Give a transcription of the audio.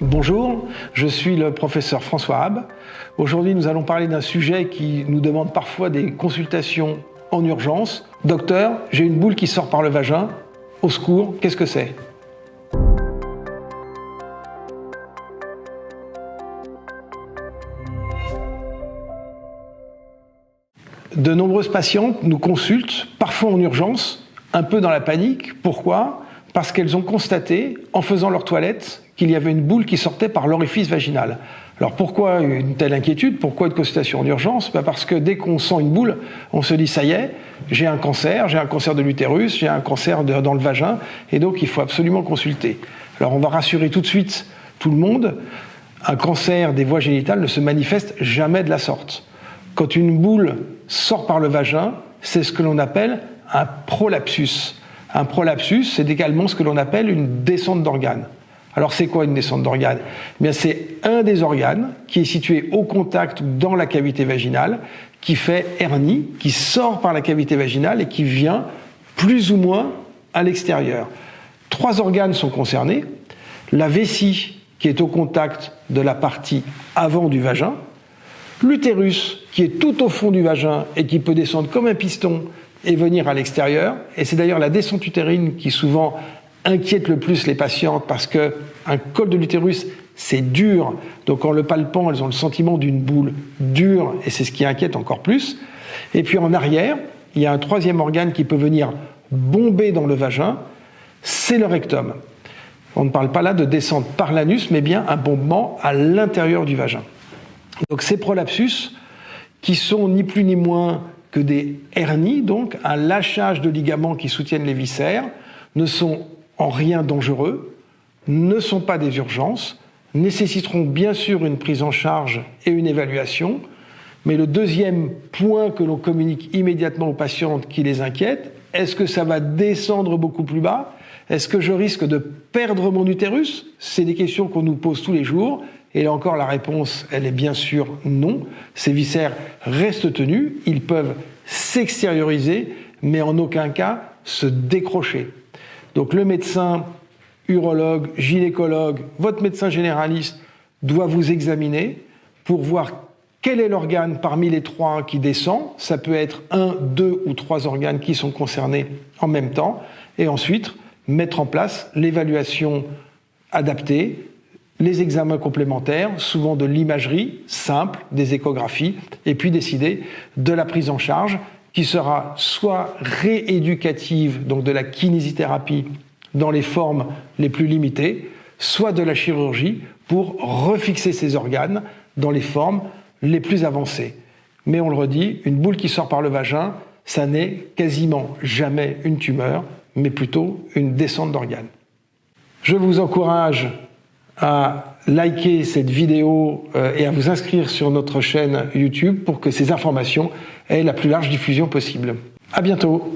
Bonjour, je suis le professeur François Habb. Aujourd'hui, nous allons parler d'un sujet qui nous demande parfois des consultations en urgence. Docteur, j'ai une boule qui sort par le vagin. Au secours, qu'est-ce que c'est ? De nombreuses patientes nous consultent, parfois en urgence, un peu dans la panique. Pourquoi ? Parce qu'elles ont constaté, en faisant leur toilette, qu'il y avait une boule qui sortait par l'orifice vaginal. Alors pourquoi une telle inquiétude ? Pourquoi une consultation en urgence ? Parce que dès qu'on sent une boule, on se dit ça y est, j'ai un cancer de l'utérus, j'ai un cancer dans le vagin, et donc il faut absolument consulter. Alors on va rassurer tout de suite tout le monde, un cancer des voies génitales ne se manifeste jamais de la sorte. Quand une boule sort par le vagin, c'est ce que l'on appelle un prolapsus. Un prolapsus, c'est également ce que l'on appelle une descente d'organes. Alors c'est quoi une descente d'organes ? Eh bien, c'est un des organes qui est situé au contact dans la cavité vaginale, qui fait hernie, qui sort par la cavité vaginale et qui vient plus ou moins à l'extérieur. 3 organes sont concernés. La vessie, qui est au contact de la partie avant du vagin. L'utérus, qui est tout au fond du vagin et qui peut descendre comme un piston et venir à l'extérieur. Et c'est d'ailleurs la descente utérine qui souvent inquiète le plus les patientes parce qu'un col de l'utérus, c'est dur. Donc en le palpant, elles ont le sentiment d'une boule dure et c'est ce qui inquiète encore plus. Et puis en arrière, il y a un 3e organe qui peut venir bomber dans le vagin, c'est le rectum. On ne parle pas là de descente par l'anus, mais bien un bombement à l'intérieur du vagin. Donc ces prolapsus, qui sont ni plus ni moins que des hernies, donc un lâchage de ligaments qui soutiennent les viscères, ne sont en rien dangereux, ne sont pas des urgences, nécessiteront bien sûr une prise en charge et une évaluation, mais le 2e point que l'on communique immédiatement aux patientes qui les inquiète, est-ce que ça va descendre beaucoup plus bas ? Est-ce que je risque de perdre mon utérus ? C'est des questions qu'on nous pose tous les jours. Et là encore, la réponse, elle est bien sûr non. Ces viscères restent tenus, ils peuvent s'extérioriser, mais en aucun cas se décrocher. Donc le médecin, urologue, gynécologue, votre médecin généraliste doit vous examiner pour voir quel est l'organe parmi les 3 qui descend. Ça peut être 1, 2 ou 3 organes qui sont concernés en même temps. Et ensuite, mettre en place l'évaluation adaptée, les examens complémentaires, souvent de l'imagerie simple, des échographies, et puis décider de la prise en charge qui sera soit rééducative, donc de la kinésithérapie dans les formes les plus limitées, soit de la chirurgie pour refixer ces organes dans les formes les plus avancées. Mais on le redit, une boule qui sort par le vagin, ça n'est quasiment jamais une tumeur, mais plutôt une descente d'organes. Je vous encourage à liker cette vidéo et à vous inscrire sur notre chaîne YouTube pour que ces informations aient la plus large diffusion possible. À bientôt.